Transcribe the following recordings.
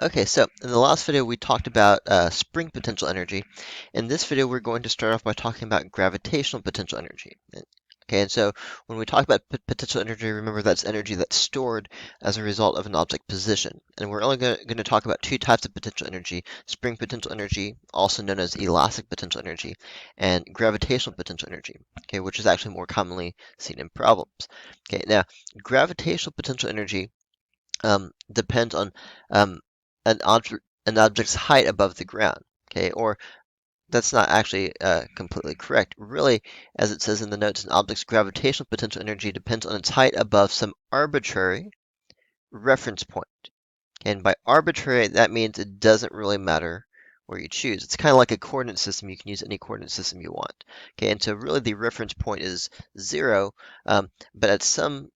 Okay, so in the last video we talked about spring potential energy. In this video we're going to start off by talking about gravitational potential energy. Okay, and so when we talk about potential energy, remember that's energy that's stored as a result of an object position. And we're only going to talk about two types of potential energy: spring potential energy, also known as elastic potential energy, and gravitational potential energy, okay, which is actually more commonly seen in problems. Okay, now gravitational potential energy depends on um, an object's height above the ground. Okay, or that's not actually completely correct. Really, as it says in the notes, an object's gravitational potential energy depends on its height above some arbitrary reference point. And by arbitrary, that means it doesn't really matter where you choose. It's kind of like a coordinate system. You can use any coordinate system you want. Okay, and so really the reference point is 0, but at some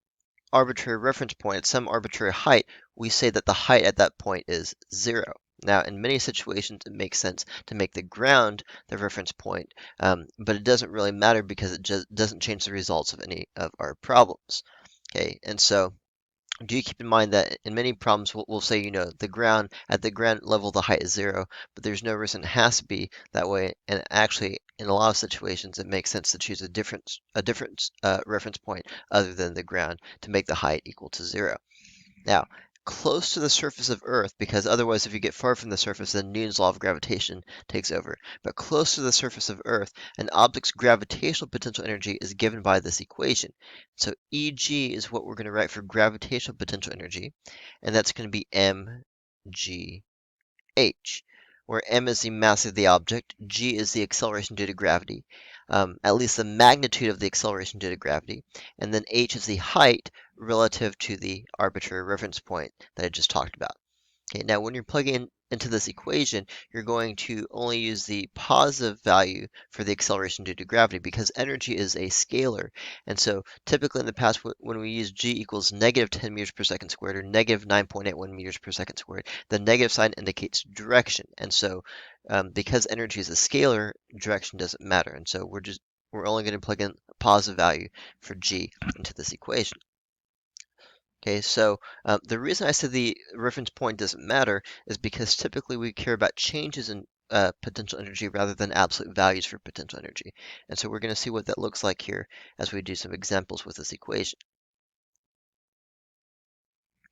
arbitrary reference point, at some arbitrary height, we say that the height at that point is 0. Now, in many situations, it makes sense to make the ground the reference point, but it doesn't really matter because it just doesn't change the results of any of our problems. Okay, and so do keep in mind that in many problems we'll say, the ground, at the ground level the height is 0, but there's no reason it has to be that way. And actually, in a lot of situations, it makes sense to choose a different reference point other than the ground to make the height equal to 0. Now, close to the surface of Earth, because otherwise if you get far from the surface, then Newton's law of gravitation takes over. But close to the surface of Earth, an object's gravitational potential energy is given by this equation. So Eg is what we're going to write for gravitational potential energy, and that's going to be mgh, where m is the mass of the object, g is the acceleration due to gravity, at least the magnitude of the acceleration due to gravity, and then h is the height relative to the arbitrary reference point that I just talked about. Okay, now when you're plugging into this equation, you're going to only use the positive value for the acceleration due to gravity because energy is a scalar. And so typically in the past, when we use g equals negative 10 meters per second squared or negative 9.81 meters per second squared, the negative sign indicates direction. And so because energy is a scalar, direction doesn't matter. And so we're only going to plug in a positive value for g into this equation. Okay, so the reason I said the reference point doesn't matter is because typically we care about changes in potential energy rather than absolute values for potential energy. And so we're going to see what that looks like here as we do some examples with this equation.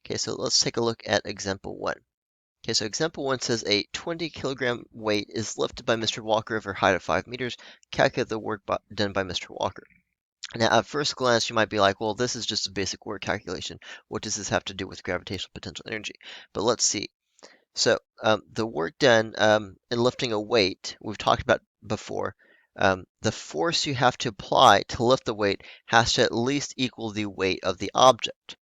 Okay, so let's take a look at example 1. Okay, so example 1 says a 20-kilogram weight is lifted by Mr. Walker over a height of 5 meters. Calculate the work done by Mr. Walker. Now, at first glance, you might be like, well, this is just a basic work calculation. What does this have to do with gravitational potential energy? But let's see. So the work done in lifting a weight, we've talked about before, the force you have to apply to lift the weight has to at least equal the weight of the object.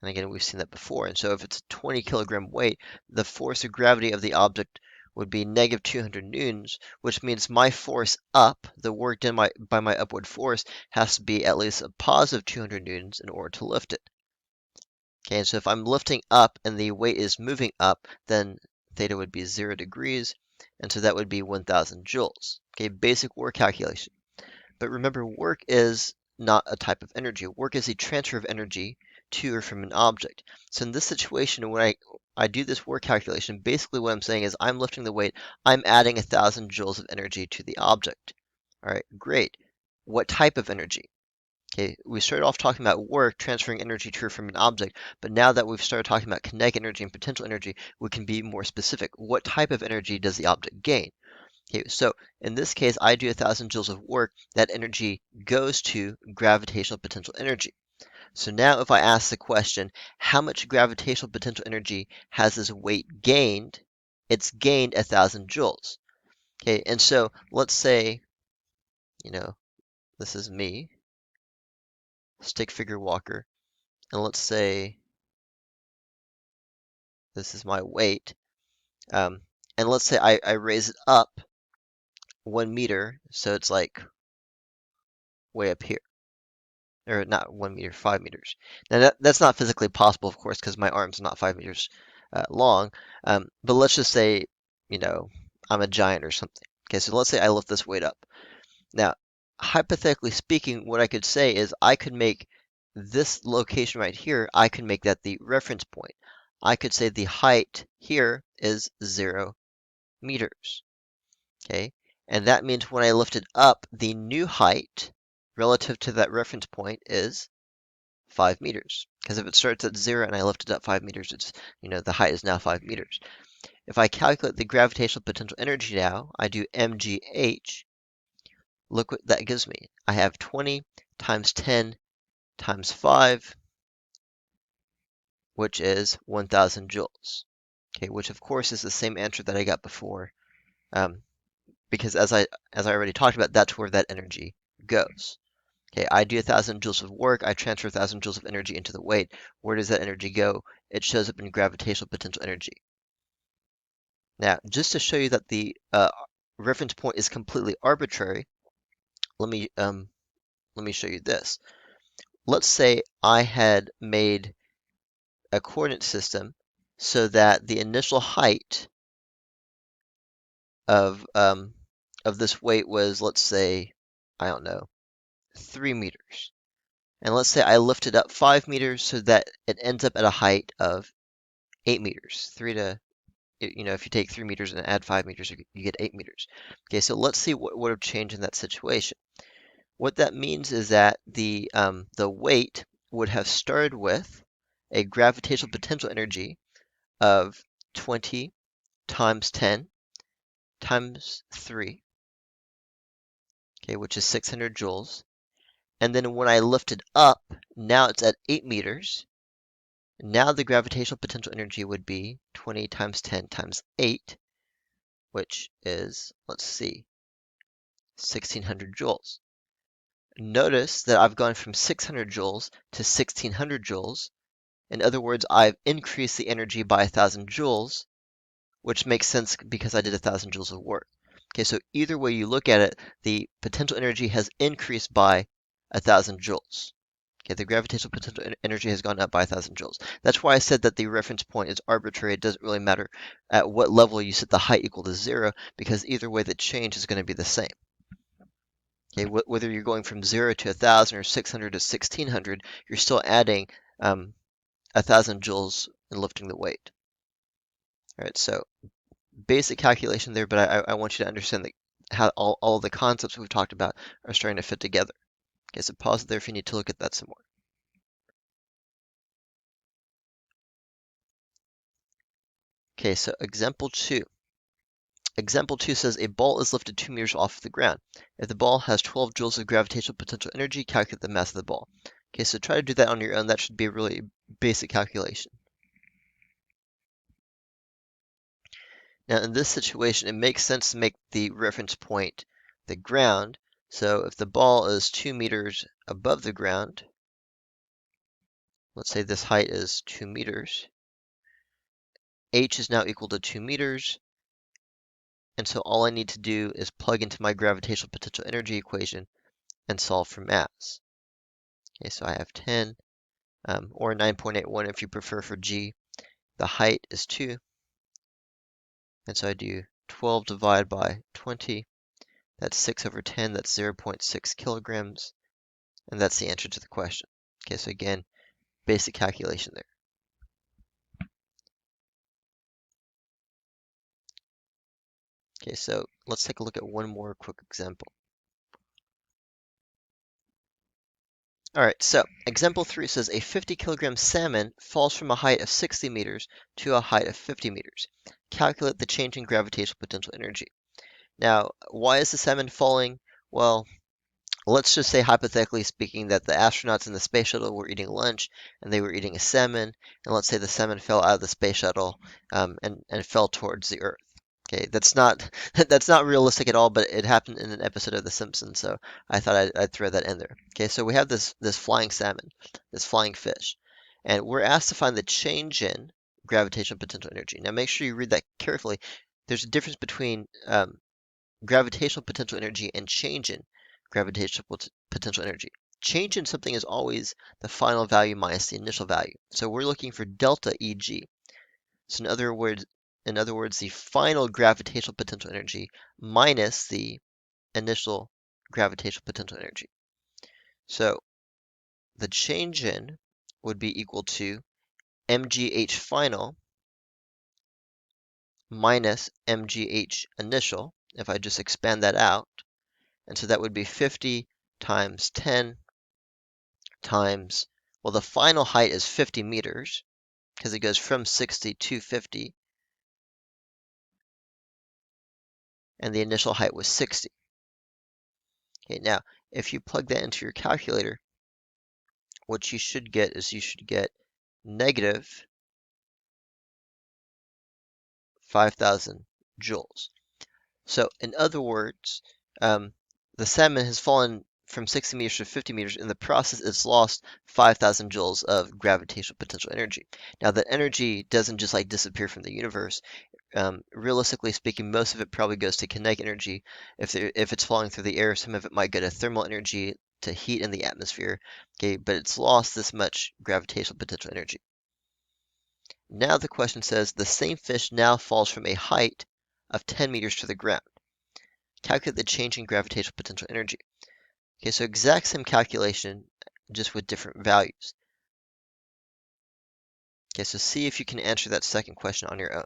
And again, we've seen that before. And so if it's a 20-kilogram weight, the force of gravity of the object would be negative 200 newtons, which means my force up, the work done by my upward force, has to be at least a positive 200 newtons in order to lift it. Okay, and so if I'm lifting up and the weight is moving up, then theta would be 0 degrees, and so that would be 1,000 joules. Okay, basic work calculation. But remember, work is not a type of energy. Work is a transfer of energy to or from an object. So in this situation, when I do this work calculation, basically what I'm saying is I'm lifting the weight, I'm adding 1,000 joules of energy to the object. All right, great. What type of energy? Okay, we started off talking about work, transferring energy to or from an object, but now that we've started talking about kinetic energy and potential energy, we can be more specific. What type of energy does the object gain? Okay, so in this case, I do 1,000 joules of work. That energy goes to gravitational potential energy. So now if I ask the question, how much gravitational potential energy has this weight gained? It's gained 1,000 joules. Okay, and so let's say, this is me, stick figure walker, and let's say this is my weight. And let's say I raise it up 1 meter, so it's like way up here. Or not 1 meter, 5 meters. Now that's not physically possible, of course, because my arm's not 5 meters long. But let's just say, I'm a giant or something. Okay, so let's say I lift this weight up. Now, hypothetically speaking, what I could say is I could make this location right here, I could make that the reference point. I could say the height here is 0 meters. Okay, and that means when I lift it up, the new height relative to that reference point is 5 meters. Because if it starts at 0 and I lift it up 5 meters, the height is now 5 meters. If I calculate the gravitational potential energy now, I do mgh, look what that gives me. I have 20 times 10 times 5, which is 1,000 joules. Okay, which of course is the same answer that I got before, because as I already talked about, that's where that energy goes. Okay, I do 1,000 joules of work, I transfer 1,000 joules of energy into the weight. Where does that energy go? It shows up in gravitational potential energy. Now, just to show you that the reference point is completely arbitrary, let me show you this. Let's say I had made a coordinate system so that the initial height of this weight was, let's say, I don't know, 3 meters. And let's say I lift it up 5 meters so that it ends up at a height of 8 meters. If you take 3 meters and add 5 meters, you get 8 meters. Okay, so let's see what would have changed in that situation. What that means is that the weight would have started with a gravitational potential energy of 20 times 10 times 3, okay, which is 600 joules. And then when I lift it up, now it's at 8 meters. Now the gravitational potential energy would be 20 times 10 times 8, which is, let's see, 1600 joules. Notice that I've gone from 600 joules to 1600 joules. In other words, I've increased the energy by 1,000 joules, which makes sense because I did 1,000 joules of work. Okay, so either way you look at it, the potential energy has increased by 1,000 joules. Okay, the gravitational potential energy has gone up by 1,000 joules. That's why I said that the reference point is arbitrary. It doesn't really matter at what level you set the height equal to 0, because either way the change is going to be the same. Okay, whether you're going from 0 to 1,000 or 600 to 1,600, you're still adding 1,000 joules and lifting the weight. All right, so basic calculation there, but I want you to understand that how all the concepts we've talked about are starting to fit together. Okay, so pause it there if you need to look at that some more. Okay, so example 2. Example 2 says a ball is lifted 2 meters off the ground. If the ball has 12 joules of gravitational potential energy, calculate the mass of the ball. Okay, so try to do that on your own. That should be a really basic calculation. Now, in this situation, it makes sense to make the reference point the ground. So if the ball is 2 meters above the ground, let's say this height is 2 meters, h is now equal to 2 meters, and so all I need to do is plug into my gravitational potential energy equation and solve for mass. Okay, so I have 10, or 9.81 if you prefer for g. The height is 2, and so I do 12 divided by 20. That's 6 over 10, that's 0.6 kilograms, and that's the answer to the question. Okay, so again, basic calculation there. Okay, so let's take a look at one more quick example. All right, so example 3 says a 50-kilogram salmon falls from a height of 60 meters to a height of 50 meters. Calculate the change in gravitational potential energy. Now, why is the salmon falling? Well, let's just say, hypothetically speaking, that the astronauts in the space shuttle were eating lunch and they were eating a salmon, and let's say the salmon fell out of the space shuttle and fell towards the Earth. Okay, that's not that's not realistic at all, but it happened in an episode of The Simpsons, so I thought I'd throw that in there. Okay, so we have this flying salmon, this flying fish, and we're asked to find the change in gravitational potential energy. Now, make sure you read that carefully. There's a difference between gravitational potential energy and change in gravitational potential energy. Change in something is always the final value minus the initial value. So we're looking for delta Eg. So in other words, the final gravitational potential energy minus the initial gravitational potential energy. So the change in would be equal to mgh final minus mgh initial, if I just expand that out. And so that would be 50 times 10 times, well, the final height is 50 meters because it goes from 60 to 50, and the initial height was 60. Okay, now, if you plug that into your calculator, what you should get is you should get negative 5,000 joules. So, in other words, the salmon has fallen from 60 meters to 50 meters. In the process, it's lost 5,000 joules of gravitational potential energy. Now, that energy doesn't just like disappear from the universe. Realistically speaking, most of it probably goes to kinetic energy. If it's falling through the air, some of it might go to thermal energy to heat in the atmosphere. Okay, but it's lost this much gravitational potential energy. Now the question says the same fish now falls from a height of 10 meters to the ground. Calculate the change in gravitational potential energy. Okay, so exact same calculation, just with different values. Okay, so see if you can answer that second question on your own.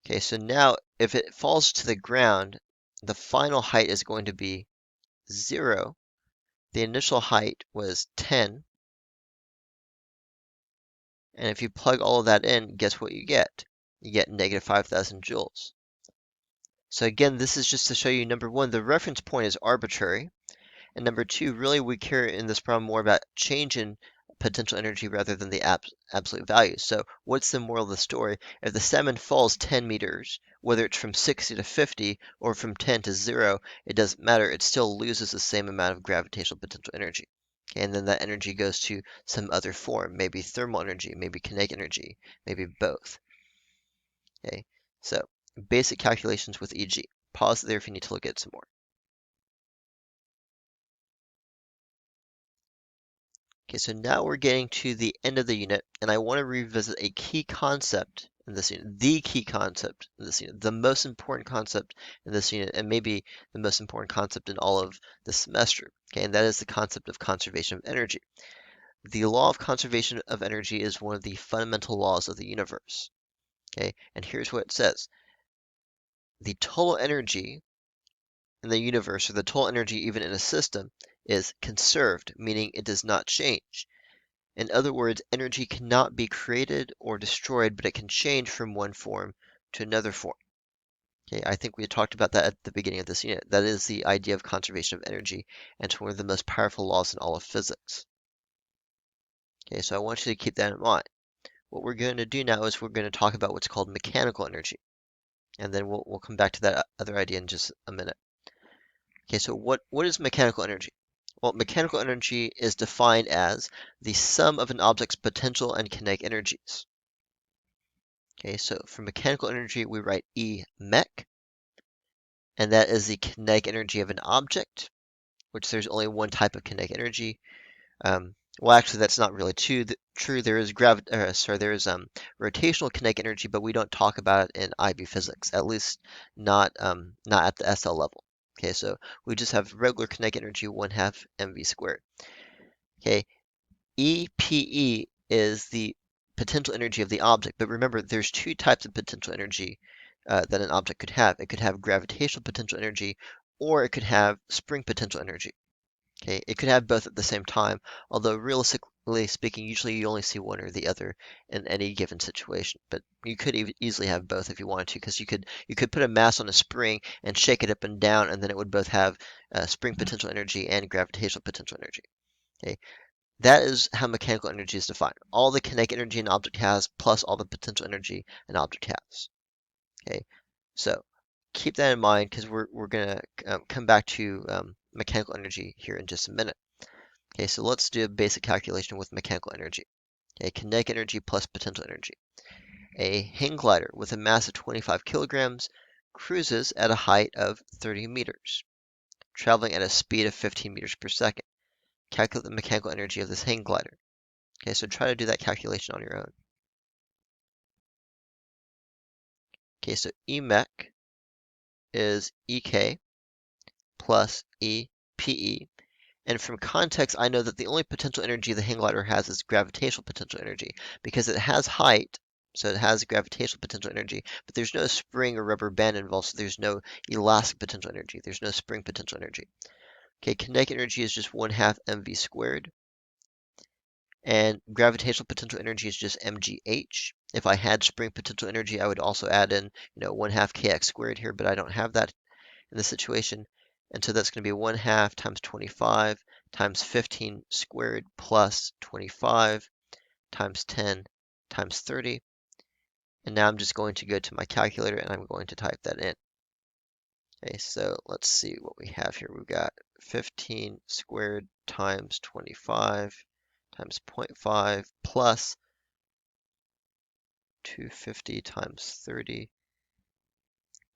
Okay, so now if it falls to the ground, the final height is going to be 0. The initial height was 10. And if you plug all of that in, guess what you get? You get negative 5,000 joules. So again, this is just to show you, number one, the reference point is arbitrary. And number two, really we care in this problem more about change in potential energy rather than the absolute value. So what's the moral of the story? If the salmon falls 10 meters, whether it's from 60 to 50 or from 10 to 0, it doesn't matter. It still loses the same amount of gravitational potential energy. Okay, and then that energy goes to some other form, maybe thermal energy, maybe kinetic energy, maybe both. Okay, so basic calculations with EG. Pause there if you need to look at some more. Okay, so now we're getting to the end of the unit, and I want to revisit a key concept in this unit, the key concept in this unit, the most important concept in this unit, and maybe the most important concept in all of the semester. Okay, and that is the concept of conservation of energy. The law of conservation of energy is one of the fundamental laws of the universe. Okay, and here's what it says. The total energy in the universe, or the total energy even in a system, is conserved, meaning it does not change. In other words, energy cannot be created or destroyed, but it can change from one form to another form. Okay, I think we talked about that at the beginning of this unit. That is the idea of conservation of energy, and it's one of the most powerful laws in all of physics. Okay, so I want you to keep that in mind. What we're going to do now is we're going to talk about what's called mechanical energy, and then we'll come back to that other idea in just a minute. Okay, so what is mechanical energy? Well, mechanical energy is defined as the sum of an object's potential and kinetic energies. Okay, so for mechanical energy, we write E mech, and that is the kinetic energy of an object, which there's only one type of kinetic energy. Well, actually, that's not really true. There is rotational kinetic energy, but we don't talk about it in IB physics, at least not at the SL level. Okay, so we just have regular kinetic energy, 1/2 mv squared. Okay, EPE is the potential energy of the object, but remember, there's two types of potential energy that an object could have. It could have gravitational potential energy, or it could have spring potential energy. Okay, it could have both at the same time, although realistically speaking, usually you only see one or the other in any given situation. But you could easily have both if you wanted to, because you could put a mass on a spring and shake it up and down, and then it would both have spring potential energy and gravitational potential energy. Okay, that is how mechanical energy is defined. All the kinetic energy an object has plus all the potential energy an object has. Okay, so keep that in mind because we're gonna come back to mechanical energy here in just a minute. Okay, so let's do a basic calculation with mechanical energy. Okay, kinetic energy plus potential energy. A hang glider with a mass of 25 kilograms cruises at a height of 30 meters, traveling at a speed of 15 meters per second. Calculate the mechanical energy of this hang glider. Okay, so try to do that calculation on your own. Okay, so E mech is EK plus E PE. And from context, I know that the only potential energy the hang glider has is gravitational potential energy because it has height, so it has gravitational potential energy, but there's no spring or rubber band involved, so there's no elastic potential energy. There's no spring potential energy. Okay, kinetic energy is just 1/2 mv squared, and gravitational potential energy is just mgh. If I had spring potential energy, I would also add in, 1/2 kx squared here, but I don't have that in this situation. And so that's going to be 1/2 times 25 times 15 squared plus 25 times 10 times 30. And now I'm just going to go to my calculator and I'm going to type that in. Okay, so let's see what we have here. We've got 15 squared times 25 times 0.5 plus 250 times 30.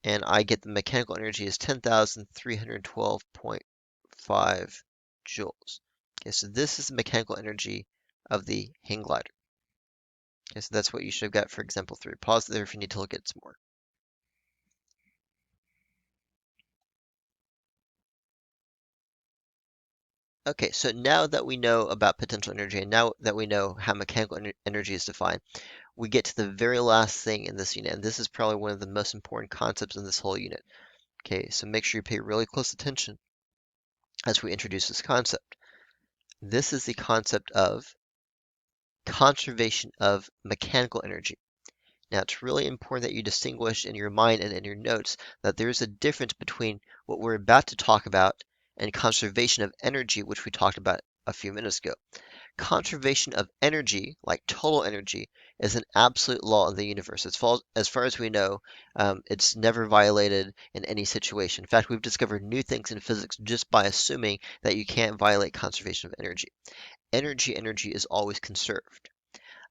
And I get the mechanical energy is 10,312.5 joules. Okay, so this is the mechanical energy of the hang glider. Okay, so that's what you should have got for example 3. Pause there if you need to look at some more. Okay, so now that we know about potential energy and now that we know how mechanical energy is defined, we get to the very last thing in this unit, and this is probably one of the most important concepts in this whole unit. Okay, so make sure you pay really close attention as we introduce this concept. This is the concept of conservation of mechanical energy. Now, it's really important that you distinguish in your mind and in your notes that there's a difference between what we're about to talk about and conservation of energy, which we talked about a few minutes ago. Conservation of energy, like total energy, is an absolute law of the universe. As far as we know, it's never violated in any situation. In fact, we've discovered new things in physics just by assuming that you can't violate conservation of energy. Energy is always conserved.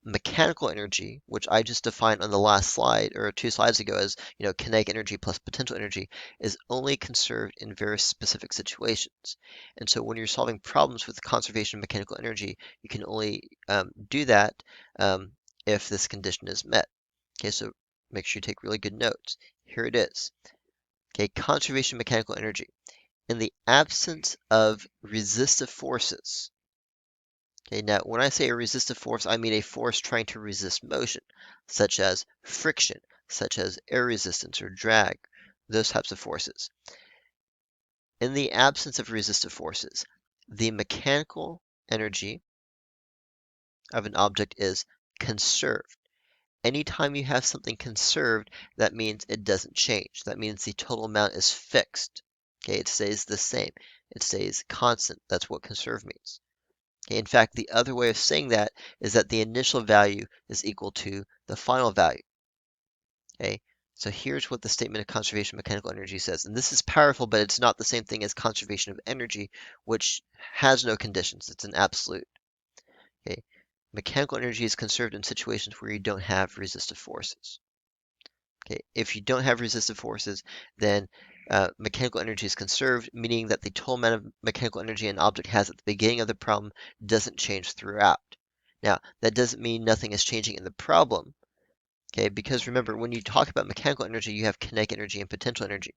Mechanical energy, which I just defined on the last slide or 2 slides ago as, kinetic energy plus potential energy, is only conserved in very specific situations. And so when you're solving problems with conservation of mechanical energy, you can only do that if this condition is met. Okay, so make sure you take really good notes. Here it is. Okay, conservation of mechanical energy. In the absence of resistive forces, okay, now when I say a resistive force, I mean a force trying to resist motion, such as friction, such as air resistance or drag, those types of forces. In the absence of resistive forces, the mechanical energy of an object is conserved. Anytime you have something conserved, that means it doesn't change. That means the total amount is fixed. Okay, it stays the same. It stays constant. That's what conserve means. Okay, in fact, the other way of saying that is that the initial value is equal to the final value. Okay, so here's what the statement of conservation of mechanical energy says. And this is powerful, but it's not the same thing as conservation of energy, which has no conditions. It's an absolute. Okay, mechanical energy is conserved in situations where you don't have resistive forces. Okay, if you don't have resistive forces, then mechanical energy is conserved, meaning that the total amount of mechanical energy an object has at the beginning of the problem doesn't change throughout. Now, that doesn't mean nothing is changing in the problem, okay? Because remember, when you talk about mechanical energy, you have kinetic energy and potential energy.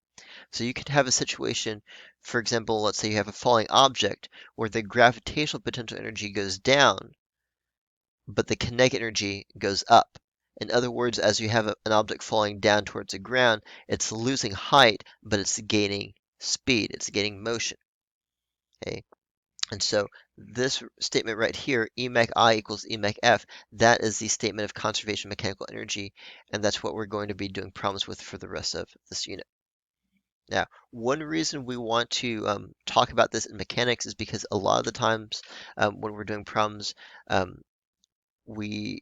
So you could have a situation, for example, let's say you have a falling object where the gravitational potential energy goes down, but the kinetic energy goes up. In other words, as you have an object falling down towards the ground, it's losing height, but it's gaining speed, it's gaining motion. Okay, and so this statement right here, E mech I equals E mech F, that is the statement of conservation of mechanical energy, and that's what we're going to be doing problems with for the rest of this unit. Now, one reason we want to talk about this in mechanics is because a lot of the times when we're doing problems, we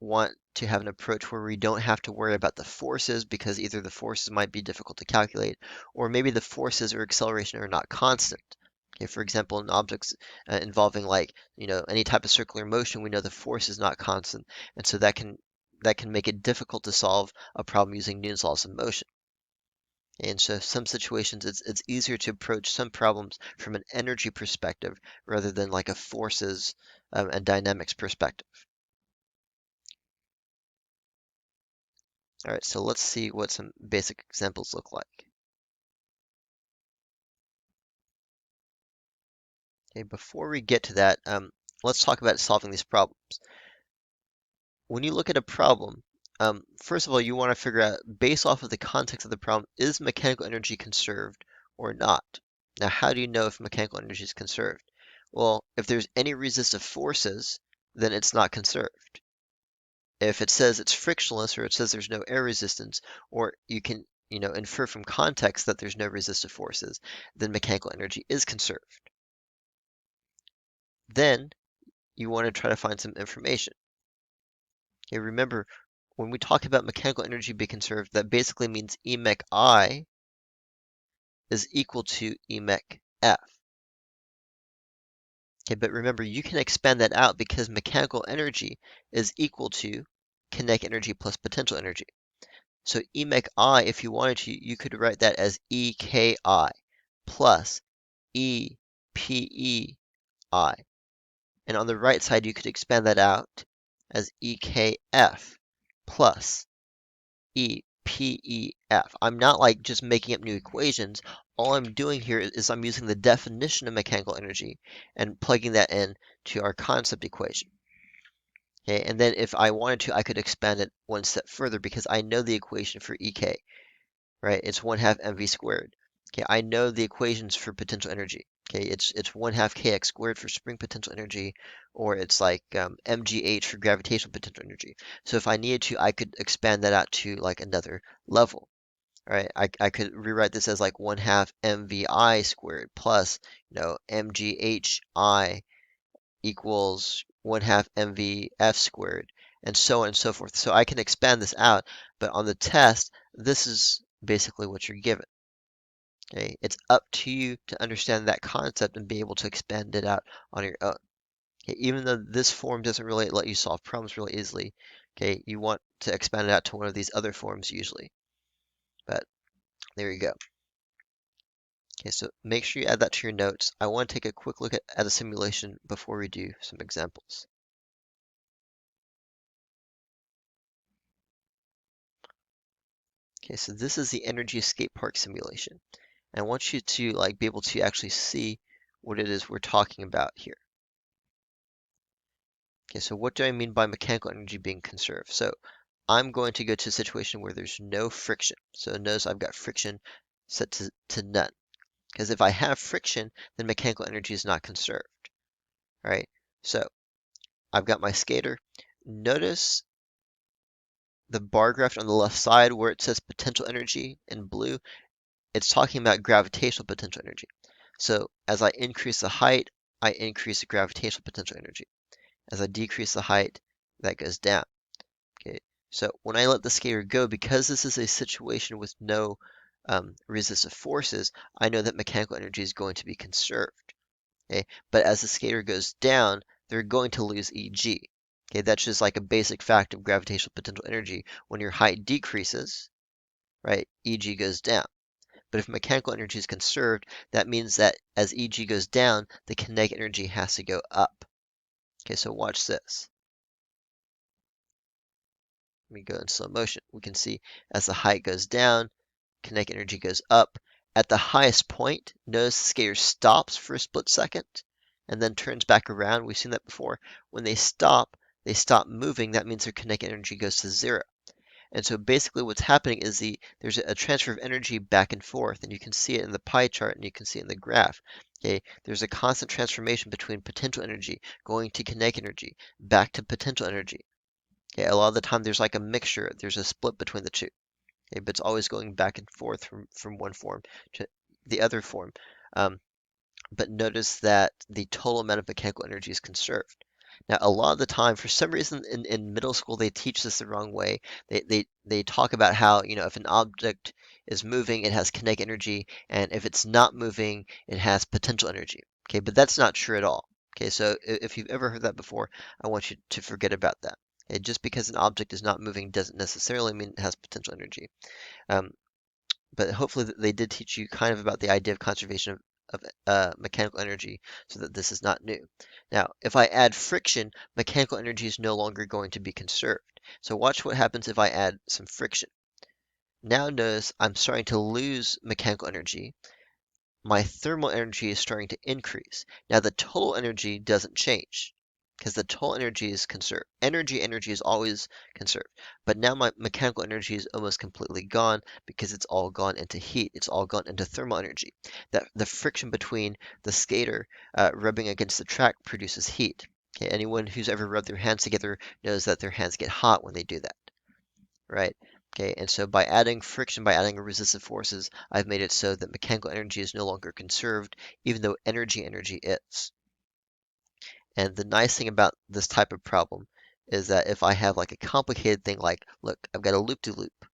want to have an approach where we don't have to worry about the forces because either the forces might be difficult to calculate or maybe the forces or acceleration are not constant. Okay, for example, in objects involving any type of circular motion, we know the force is not constant, and so that can make it difficult to solve a problem using Newton's laws of motion. And so some situations it's easier to approach some problems from an energy perspective rather than like a forces and dynamics perspective. All right, so let's see what some basic examples look like. Okay, before we get to that, let's talk about solving these problems. When you look at a problem, first of all, you want to figure out, based off of the context of the problem, is mechanical energy conserved or not? Now, how do you know if mechanical energy is conserved? Well, if there's any resistive forces, then it's not conserved. If it says it's frictionless or it says there's no air resistance, or you can, infer from context that there's no resistive forces, then mechanical energy is conserved. Then you want to try to find some information. Okay, remember, when we talk about mechanical energy being conserved, that basically means E mech I is equal to E mech F. Okay, but remember, you can expand that out because mechanical energy is equal to kinetic energy plus potential energy. So E mech I, if you wanted to, you could write that as EKI plus EPEI. And on the right side, you could expand that out as EKF plus EPEF. I'm not like just making up new equations. All I'm doing here is I'm using the definition of mechanical energy and plugging that in to our concept equation. Okay, and then if I wanted to, I could expand it one step further because I know the equation for EK, right? It's 1/2 mv squared. Okay, I know the equations for potential energy. Okay, it's 1/2 kx squared for spring potential energy, or it's like mgh for gravitational potential energy. So if I needed to, I could expand that out to like another level. Right? I could rewrite this as like 1/2 mvi squared plus, mghi equals 1/2 mvf squared, and so on and so forth. So I can expand this out, but on the test, this is basically what you're given. Okay, it's up to you to understand that concept and be able to expand it out on your own. Okay, even though this form doesn't really let you solve problems really easily, okay, you want to expand it out to one of these other forms usually. But there you go. Okay, so make sure you add that to your notes. I want to take a quick look at a simulation before we do some examples. Okay, so this is the energy escape park simulation. And I want you to be able to actually see what it is we're talking about here. Okay, so what do I mean by mechanical energy being conserved? So I'm going to go to a situation where there's no friction. So notice I've got friction set to none. Because if I have friction, then mechanical energy is not conserved. All right, so I've got my skater. Notice the bar graph on the left side where it says potential energy in blue, it's talking about gravitational potential energy. So as I increase the height, I increase the gravitational potential energy. As I decrease the height, that goes down. Okay, so when I let the skater go, because this is a situation with no resistive forces, I know that mechanical energy is going to be conserved. Okay, but as the skater goes down, they're going to lose Eg. Okay, that's just like a basic fact of gravitational potential energy. When your height decreases, right, Eg goes down. But if mechanical energy is conserved, that means that as Eg goes down, the kinetic energy has to go up. Okay, so watch this. Let me go in slow motion. We can see as the height goes down, kinetic energy goes up. At the highest point, notice the skater stops for a split second and then turns back around. We've seen that before. When they stop moving. That means their kinetic energy goes to zero. And so basically what's happening is there's a transfer of energy back and forth, and you can see it in the pie chart and you can see it in the graph. Okay, there's a constant transformation between potential energy going to kinetic energy, back to potential energy. Okay, a lot of the time there's like a mixture, there's a split between the two. Okay, but it's always going back and forth from one form to the other form. Um, but notice that the total amount of mechanical energy is conserved. Now, a lot of the time, for some reason in middle school, they teach this the wrong way. They talk about how, if an object is moving, it has kinetic energy, and if it's not moving, it has potential energy. Okay, but that's not true at all. Okay, so if you've ever heard that before, I want you to forget about that. Okay, just because an object is not moving doesn't necessarily mean it has potential energy. Um, but hopefully they did teach you kind of about the idea of conservation of mechanical energy so that this is not new. Now, if I add friction, mechanical energy is no longer going to be conserved. So watch what happens if I add some friction. Now notice I'm starting to lose mechanical energy, my thermal energy is starting to increase. Now the total energy doesn't change because the total energy is conserved. Energy is always conserved. But now my mechanical energy is almost completely gone because it's all gone into heat. It's all gone into thermal energy. That the friction between the skater rubbing against the track produces heat. Okay, anyone who's ever rubbed their hands together knows that their hands get hot when they do that, right? Okay, and so by adding friction, by adding resistive forces, I've made it so that mechanical energy is no longer conserved, even though energy is. And the nice thing about this type of problem is that if I have like a complicated thing like, look, I've got a loop-de-loop.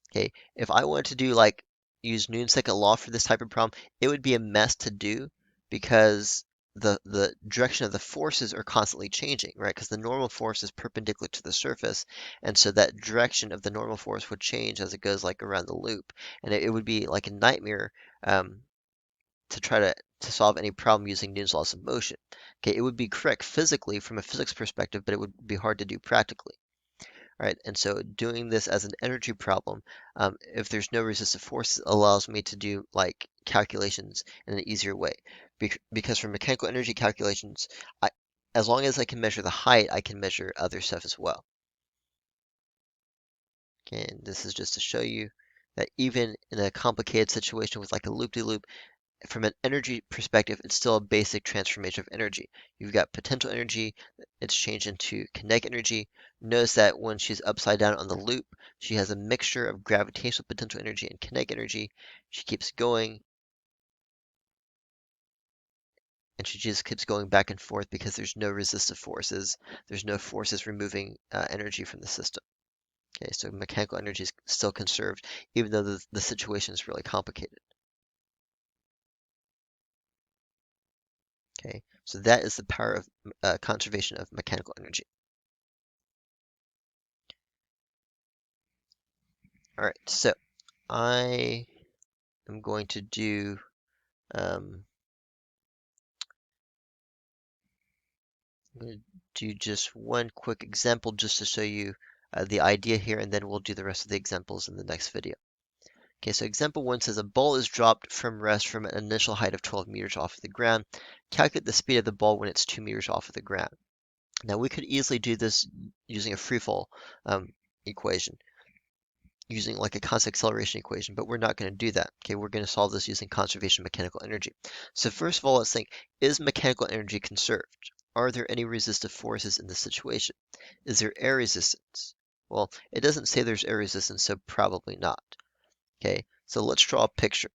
Okay, if I wanted to do like use Newton's second law for this type of problem, it would be a mess to do because the direction of the forces are constantly changing, right? Because the normal force is perpendicular to the surface, and so that direction of the normal force would change as it goes like around the loop, and it would be like a nightmare um, to try to solve any problem using Newton's laws of motion. Okay, it would be correct physically from a physics perspective, but it would be hard to do practically. Right, and so doing this as an energy problem, if there's no resistive force, allows me to do like calculations in an easier way. Because for mechanical energy calculations, I, as long as I can measure the height, I can measure other stuff as well. Okay, and this is just to show you that even in a complicated situation with like a loop-de-loop, from an energy perspective, it's still a basic transformation of energy. You've got potential energy, it's changed into kinetic energy. Notice that when she's upside down on the loop, she has a mixture of gravitational potential energy and kinetic energy. She keeps going, and she just keeps going back and forth because there's no resistive forces. There's no forces removing energy from the system. Okay, so mechanical energy is still conserved, even though the situation is really complicated. Okay, so that is the power of conservation of mechanical energy. All right, so I am going to do um, I'm going to do just one quick example just to show you the idea here, and then we'll do the rest of the examples in the next video. Okay, so example one says a ball is dropped from rest from an initial height of 12 meters off of the ground. Calculate the speed of the ball when it's 2 meters off of the ground. Now we could easily do this using a free fall equation, using like a constant acceleration equation, but we're not going to do that. Okay, we're going to solve this using conservation of mechanical energy. So first of all, let's think, is mechanical energy conserved? Are there any resistive forces in this situation? Is there air resistance? Well, it doesn't say there's air resistance, so probably not. Okay, so let's draw a picture.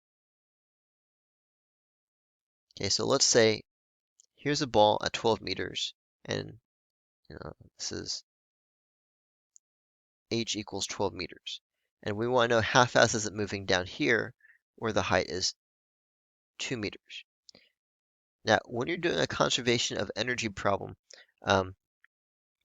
Okay, so let's say here's a ball at 12 meters, and this is h equals 12 meters. And we want to know how fast is it moving down here, where the height is 2 meters. Now, when you're doing a conservation of energy problem, um,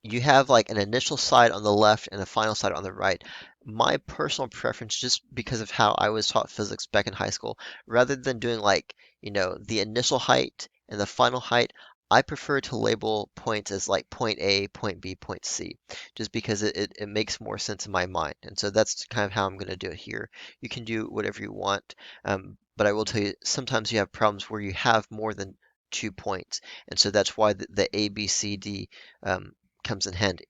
you have like an initial side on the left and a final side on the right. My personal preference, just because of how I was taught physics back in high school, rather than doing like, the initial height and the final height, I prefer to label points as like point A, point B, point C, just because it makes more sense in my mind. And so that's kind of how I'm going to do it here. You can do whatever you want, but I will tell you, sometimes you have problems where you have more than 2 points. And so that's why the A, B, C, D comes in handy.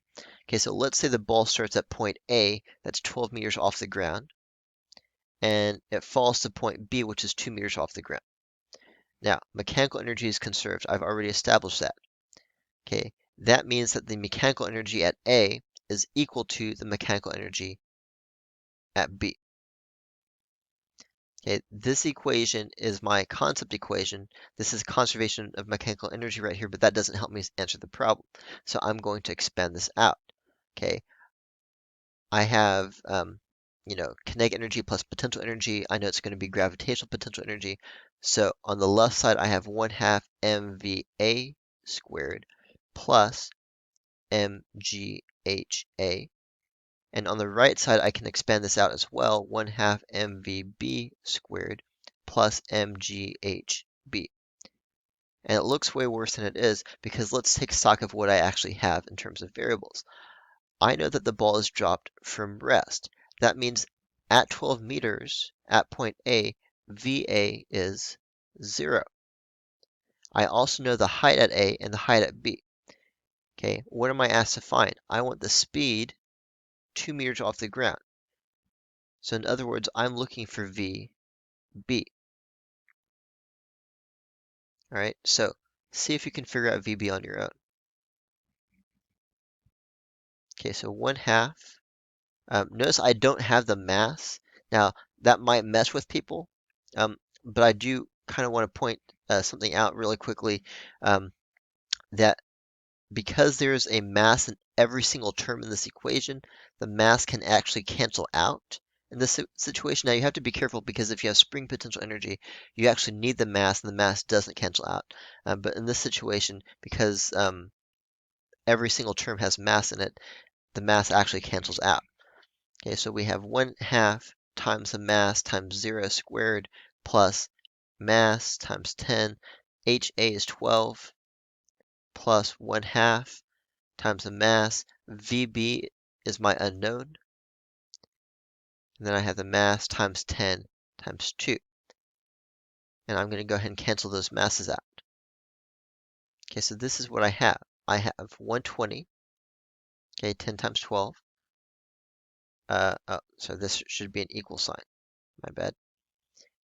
Okay, so let's say the ball starts at point A, that's 12 meters off the ground, and it falls to point B, which is 2 meters off the ground. Now, mechanical energy is conserved. I've already established that. Okay, that means that the mechanical energy at A is equal to the mechanical energy at B. Okay, this equation is my concept equation. This is conservation of mechanical energy right here, but that doesn't help me answer the problem. So I'm going to expand this out. Okay, I have, kinetic energy plus potential energy. I know it's going to be gravitational potential energy. So on the left side, I have 1/2 mVA squared plus mgha. And on the right side, I can expand this out as well, 1/2 mvb squared plus mghb. And it looks way worse than it is because let's take stock of what I actually have in terms of variables. I know that the ball is dropped from rest. That means at 12 meters, at point A, VA is 0. I also know the height at A and the height at B. Okay, what am I asked to find? I want the speed 2 meters off the ground. So in other words, I'm looking for VB. All right, so see if you can figure out VB on your own. Okay, so 1/2. Notice I don't have the mass. Now, that might mess with people, but I do kind of want to point something out really quickly, that because there's a mass in every single term in this equation, the mass can actually cancel out in this situation. Now, you have to be careful because if you have spring potential energy, you actually need the mass, and the mass doesn't cancel out. But in this situation, because every single term has mass in it, the mass actually cancels out. Okay, so we have 1/2 times the mass times 0 squared plus mass times 10. HA is 12 plus 1/2 times the mass. VB is my unknown. And then I have the mass times 10 times 2. And I'm going to go ahead and cancel those masses out. Okay, so this is what I have. I have 120, okay, 10 times 12. So this should be an equal sign. My bad.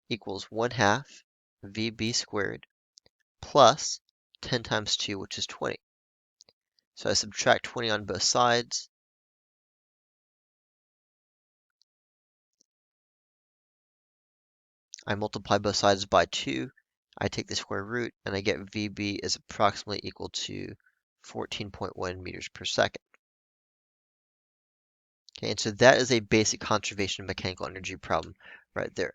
Equals 1/2 VB squared plus 10 times 2, which is 20. So I subtract 20 on both sides. I multiply both sides by 2. I take the square root, and I get VB is approximately equal to 14.1 meters per second. Okay, and so that is a basic conservation of mechanical energy problem right there.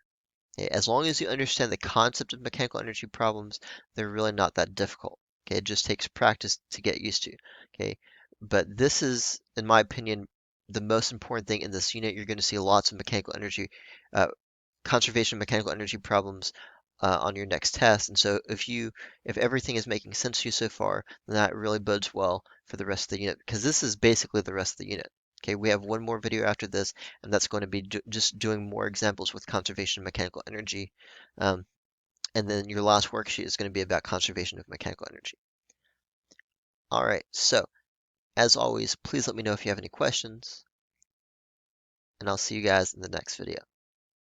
Okay, as long as you understand the concept of mechanical energy problems, they're really not that difficult. Okay, it just takes practice to get used to. Okay, but this is, in my opinion, the most important thing in this unit. You're going to see lots of mechanical energy, uh, conservation of mechanical energy problems on your next test. And so if everything is making sense to you so far, then that really bodes well for the rest of the unit, because this is basically the rest of the unit. Okay, we have one more video after this, and that's going to be just doing more examples with conservation of mechanical energy. Um, and then your last worksheet is going to be about conservation of mechanical energy. All right, so as always, please let me know if you have any questions, and I'll see you guys in the next video.